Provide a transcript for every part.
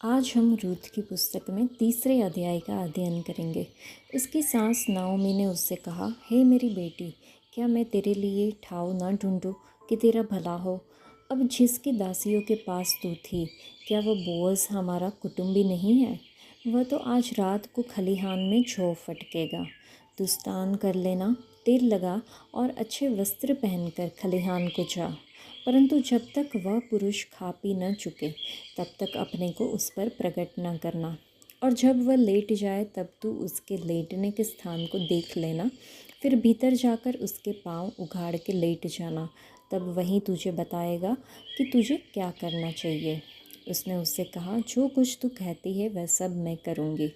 आज हम रूथ की पुस्तक में तीसरे अध्याय का अध्ययन करेंगे। उसकी सास नाओमी ने उससे कहा, हे मेरी बेटी, क्या मैं तेरे लिए ठाव न ढूंढूं कि तेरा भला हो। अब जिसकी दासियों के पास तू थी, क्या वह बोअज हमारा कुटुंबी नहीं है? वह तो आज रात को खलिहान में जौ फटकेगा। तू स्नान कर लेना, तेल लगा और अच्छे वस्त्र पहनकर खलिहान को जा। परंतु जब तक वह पुरुष खा पी न चुके, तब तक अपने को उस पर प्रकट न करना। और जब वह लेट जाए तब तू उसके लेटने के स्थान को देख लेना। फिर भीतर जाकर उसके पाँव उघाड़ के लेट जाना। तब वही तुझे बताएगा कि तुझे क्या करना चाहिए। उसने उससे कहा, जो कुछ तू कहती है वह सब मैं करूँगी।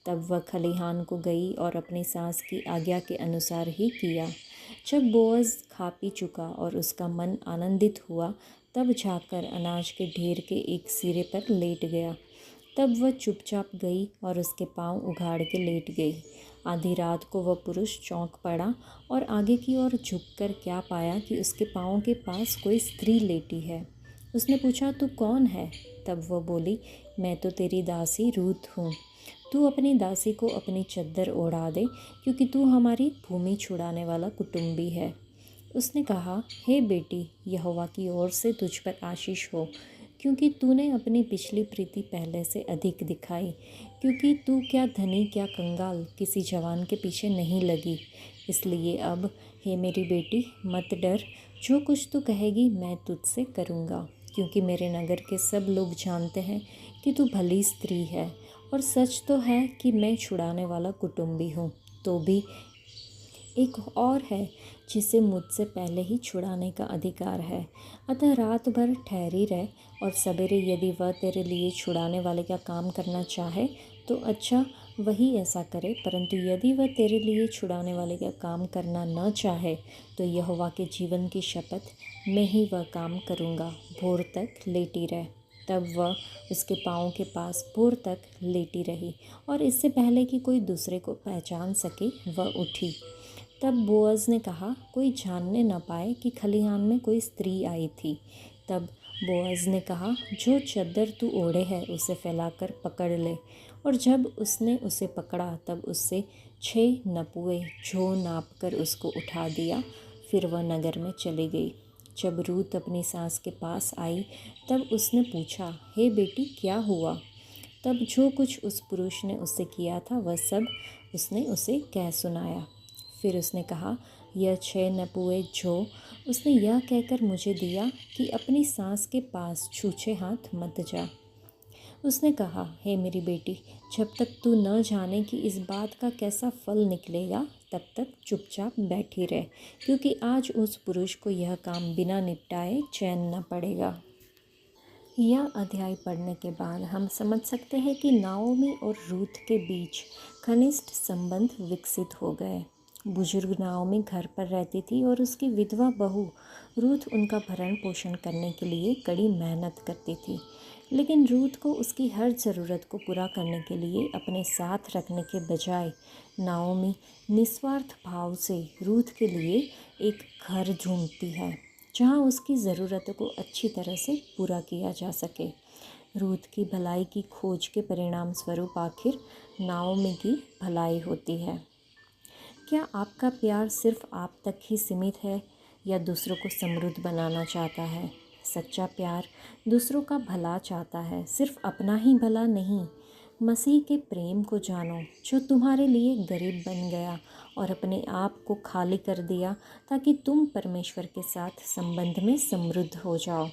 तब वह खलिहान को गई और अपनी सास की आज्ञा के अनुसार ही किया। जब बोअज खा पी चुका और उसका मन आनंदित हुआ, तब जाकर अनाज के ढेर के एक सिरे पर लेट गया। तब वह चुपचाप गई और उसके पाँव उघाड़ के लेट गई। आधी रात को वह पुरुष चौंक पड़ा और आगे की ओर झुककर क्या पाया कि उसके पाँव के पास कोई स्त्री लेटी है। उसने पूछा, तू कौन है? तब वह बोली, मैं तो तेरी दासी रूथ हूँ। तू अपनी दासी को अपनी चद्दर ओढ़ा दे, क्योंकि तू हमारी भूमि छुड़ाने वाला कुटुंबी है। उसने कहा, हे बेटी, यहोवा की ओर से तुझ पर आशीष हो, क्योंकि तूने अपनी पिछली प्रीति पहले से अधिक दिखाई। क्योंकि तू क्या धनी क्या कंगाल किसी जवान के पीछे नहीं लगी। इसलिए अब, हे मेरी बेटी, मत डर। जो कुछ तू कहेगी मैं तुझसे करूँगा, क्योंकि मेरे नगर के सब लोग जानते हैं कि तू भली स्त्री है। और सच तो है कि मैं छुड़ाने वाला कुटुंबी हूँ। तो भी एक और है जिसे मुझसे पहले ही छुड़ाने का अधिकार है। अतः रात भर ठहरी रह, और सवेरे यदि वह तेरे लिए छुड़ाने वाले का काम करना चाहे तो अच्छा, वही ऐसा करे। परंतु यदि वह तेरे लिए छुड़ाने वाले का काम करना न चाहे, तो यहोवा के जीवन की शपथ, मैं ही वह काम करूँगा। भोर तक लेटी रह। तब वह उसके पाँव के पास भोर तक लेटी रही, और इससे पहले कि कोई दूसरे को पहचान सके, वह उठी। तब बोअज ने कहा, कोई जानने न पाए कि खलिहान में कोई स्त्री आई थी। तब बोअज ने कहा, जो चद्दर तू ओढ़े है उसे फैलाकर पकड़ ले। और जब उसने उसे पकड़ा, तब उससे 6 नपुए जौ नाप कर उसको उठा दिया। फिर वह नगर में चली गई। जब रूत अपनी सास के पास आई, तब उसने पूछा, हे बेटी, क्या हुआ? तब जो कुछ उस पुरुष ने उससे किया था वह सब उसने उसे कह सुनाया। फिर उसने कहा, यह 6 नपुए जौ उसने यह कहकर मुझे दिया कि अपनी सास के पास छूछे हाथ मत जा। उसने कहा, हे मेरी बेटी, जब तक तू न जाने कि इस बात का कैसा फल निकलेगा, तब तक चुपचाप बैठी रह, क्योंकि आज उस पुरुष को यह काम बिना निपटाए चैन न पड़ेगा। यह अध्याय पढ़ने के बाद हम समझ सकते हैं कि नाओमी और रूथ के बीच घनिष्ठ संबंध विकसित हो गए। बुजुर्ग नाओमी घर पर रहती थी और उसकी विधवा बहू रूथ उनका भरण पोषण करने के लिए कड़ी मेहनत करती थी। लेकिन रूथ को उसकी हर ज़रूरत को पूरा करने के लिए अपने साथ रखने के बजाय नाओमी निस्वार्थ भाव से रूथ के लिए एक घर ढूंढती है, जहाँ उसकी ज़रूरतों को अच्छी तरह से पूरा किया जा सके। रूथ की भलाई की खोज के परिणाम स्वरूप आखिर नाओमी की भलाई होती है। क्या आपका प्यार सिर्फ आप तक ही सीमित है, या दूसरों को समृद्ध बनाना चाहता है? सच्चा प्यार दूसरों का भला चाहता है, सिर्फ अपना ही भला नहीं। मसीह के प्रेम को जानो, जो तुम्हारे लिए गरीब बन गया और अपने आप को खाली कर दिया, ताकि तुम परमेश्वर के साथ संबंध में समृद्ध हो जाओ।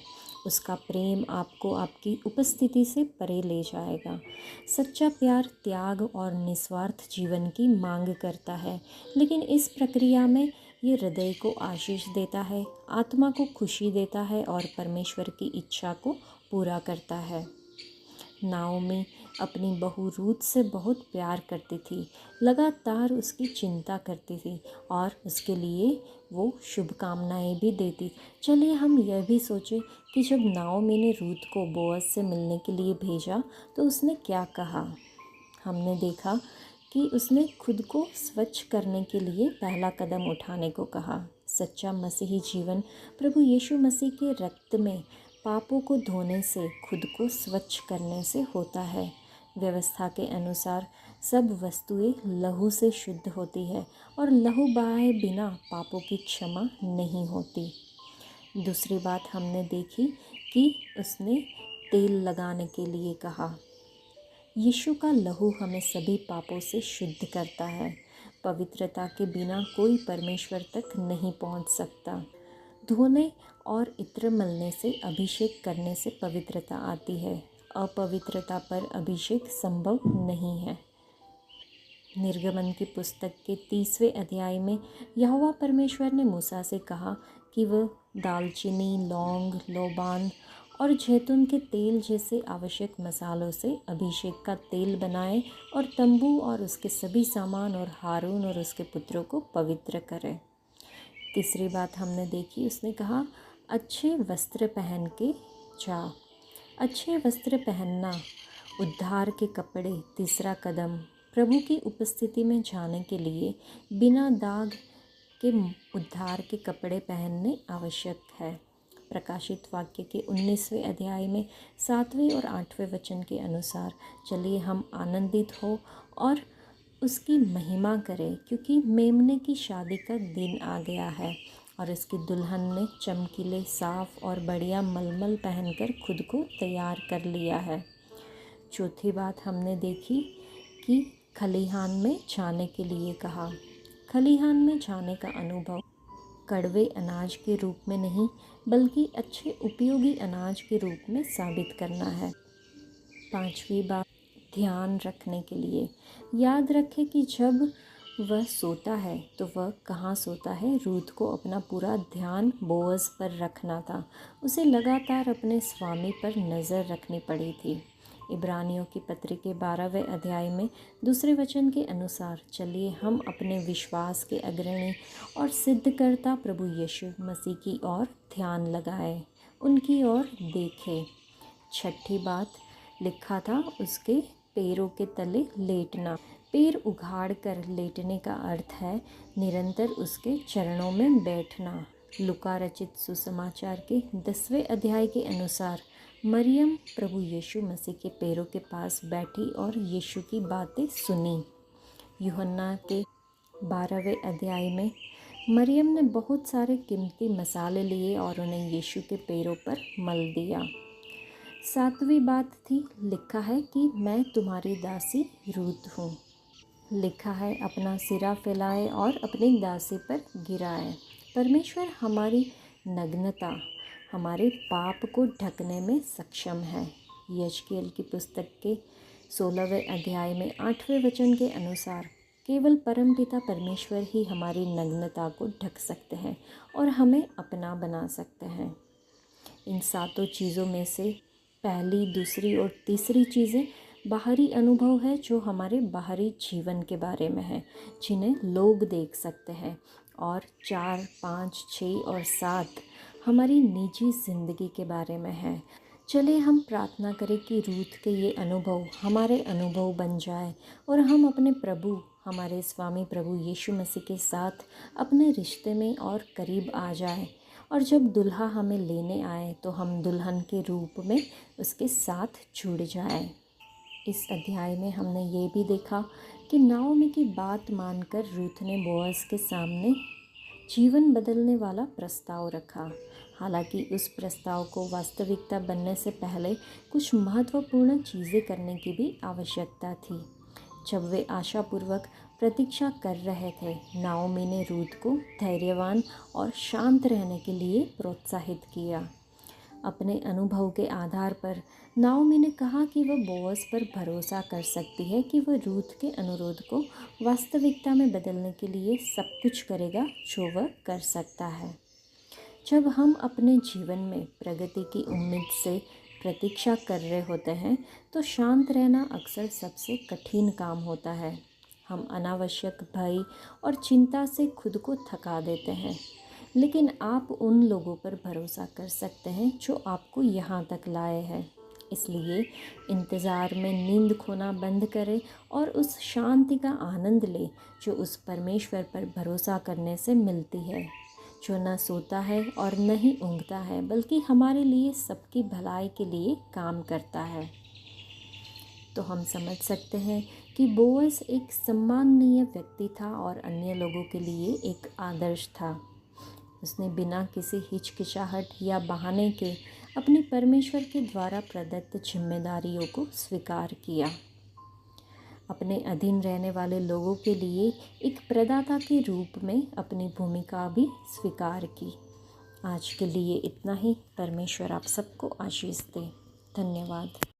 उसका प्रेम आपको आपकी उपस्थिति से परे ले जाएगा। सच्चा प्यार त्याग और निस्वार्थ जीवन की मांग करता है, लेकिन इस प्रक्रिया में ये हृदय को आशीष देता है, आत्मा को खुशी देता है और परमेश्वर की इच्छा को पूरा करता है। नाओमी अपनी बहू रूथ से बहुत प्यार करती थी, लगातार उसकी चिंता करती थी और उसके लिए वो शुभकामनाएं भी देती। चलिए हम यह भी सोचें कि जब नाओमी ने रूथ को बोअज से मिलने के लिए भेजा तो उसने क्या कहा। हमने देखा कि उसने खुद को स्वच्छ करने के लिए पहला कदम उठाने को कहा। सच्चा मसीही जीवन प्रभु यीशु मसीह के रक्त में पापों को धोने से, खुद को स्वच्छ करने से होता है। व्यवस्था के अनुसार सब वस्तुएं लहू से शुद्ध होती है और लहू बहाए बिना पापों की क्षमा नहीं होती। दूसरी बात हमने देखी कि उसने तेल लगाने के लिए कहा। यीशु का लहू हमें सभी पापों से शुद्ध करता है। पवित्रता के बिना कोई परमेश्वर तक नहीं पहुंच सकता। धोने और इत्र मलने से, अभिषेक करने से पवित्रता आती है। अपवित्रता पर अभिषेक संभव नहीं है। निर्गमन की पुस्तक के 30वें अध्याय में यहोवा परमेश्वर ने मूसा से कहा कि वह दालचीनी, लौंग, लोबान और जैतून के तेल जैसे आवश्यक मसालों से अभिषेक का तेल बनाए और तंबू और उसके सभी सामान और हारून और उसके पुत्रों को पवित्र करे। तीसरी बात हमने देखी, उसने कहा अच्छे वस्त्र पहन के जा। अच्छे वस्त्र पहनना, उद्धार के कपड़े, तीसरा कदम प्रभु की उपस्थिति में जाने के लिए बिना दाग के उद्धार के कपड़े पहनने आवश्यक है। प्रकाशित वाक्य के 19वें अध्याय में 7वें और 8वें वचन के अनुसार चलिए हम आनंदित हो और उसकी महिमा करें, क्योंकि मेमने की शादी का दिन आ गया है और इसकी दुल्हन ने चमकीले, साफ और बढ़िया मलमल पहनकर खुद को तैयार कर लिया है। चौथी बात हमने देखी कि खलिहान में जाने के लिए कहा। खलिहान में जाने का अनुभव कड़वे अनाज के रूप में नहीं बल्कि अच्छे उपयोगी अनाज के रूप में साबित करना है। पांचवी बात, ध्यान रखने के लिए। याद रखें कि जब वह सोता है तो वह कहाँ सोता है। रूथ को अपना पूरा ध्यान बोअज पर रखना था। उसे लगातार अपने स्वामी पर नज़र रखनी पड़ी थी। इब्रानियों की पत्री के 12वें अध्याय में 2 वचन के अनुसार चलिए हम अपने विश्वास के अग्रणी और सिद्धकर्ता प्रभु यीशु मसीह की ओर ध्यान लगाएं, उनकी ओर देखें। छठी बात लिखा था, उसके पैरों के तले लेटना। पैर उघाड़ कर लेटने का अर्थ है निरंतर उसके चरणों में बैठना। लूका रचित सुसमाचार के 10वें अध्याय के अनुसार मरियम प्रभु यीशु मसीह के पैरों के पास बैठी और यीशु की बातें सुनी। यूहन्ना के 12वें अध्याय में मरियम ने बहुत सारे कीमती मसाले लिए और उन्हें यीशु के पैरों पर मल दिया। 7वीं बात थी, लिखा है कि मैं तुम्हारी दासी रूथ हूँ। लिखा है अपना सिरा फैलाए और अपनी दासी पर गिराए। परमेश्वर हमारी नग्नता, हमारे पाप को ढकने में सक्षम है। यशकेल की पुस्तक के 16वें अध्याय में 8वें वचन के अनुसार केवल परमपिता परमेश्वर ही हमारी नग्नता को ढक सकते हैं और हमें अपना बना सकते हैं। इन 7 चीज़ों में से पहली, दूसरी और तीसरी चीज़ें बाहरी अनुभव है जो हमारे बाहरी जीवन के बारे में है, जिन्हें लोग देख सकते हैं। और 4, 5, 6 और 7 हमारी निजी ज़िंदगी के बारे में है। चलिए हम प्रार्थना करें कि रूथ के ये अनुभव हमारे अनुभव बन जाए और हम अपने प्रभु, हमारे स्वामी प्रभु यीशु मसीह के साथ अपने रिश्ते में और करीब आ जाए। और जब दुल्हा हमें लेने आए तो हम दुल्हन के रूप में उसके साथ जुड़ जाएं। इस अध्याय में हमने ये भी देखा कि नाओमी की बात मानकर रूथ ने बोअज के सामने जीवन बदलने वाला प्रस्ताव रखा। हालांकि उस प्रस्ताव को वास्तविकता बनने से पहले कुछ महत्वपूर्ण चीज़ें करने की भी आवश्यकता थी। जब वे आशापूर्वक प्रतीक्षा कर रहे थे, नाओमी ने रूथ को धैर्यवान और शांत रहने के लिए प्रोत्साहित किया। अपने अनुभव के आधार पर नाओमी ने कहा कि वह बोअज पर भरोसा कर सकती है कि वह रूथ के अनुरोध को वास्तविकता में बदलने के लिए सब कुछ करेगा जो वह कर सकता है। जब हम अपने जीवन में प्रगति की उम्मीद से प्रतीक्षा कर रहे होते हैं तो शांत रहना अक्सर सबसे कठिन काम होता है। हम अनावश्यक भय और चिंता से खुद को थका देते हैं, लेकिन आप उन लोगों पर भरोसा कर सकते हैं जो आपको यहाँ तक लाए हैं। इसलिए इंतज़ार में नींद खोना बंद करें और उस शांति का आनंद लें जो उस परमेश्वर पर भरोसा करने से मिलती है, जो न सोता है और न ही ऊँघता है, बल्कि हमारे लिए सबकी भलाई के लिए काम करता है। तो हम समझ सकते हैं कि बोअज एक सम्माननीय व्यक्ति था और अन्य लोगों के लिए एक आदर्श था। उसने बिना किसी हिचकिचाहट या बहाने के अपने परमेश्वर के द्वारा प्रदत्त जिम्मेदारियों को स्वीकार किया। अपने अधीन रहने वाले लोगों के लिए एक प्रदाता के रूप में अपनी भूमिका भी स्वीकार की। आज के लिए इतना ही। परमेश्वर आप सबको आशीष दे। धन्यवाद।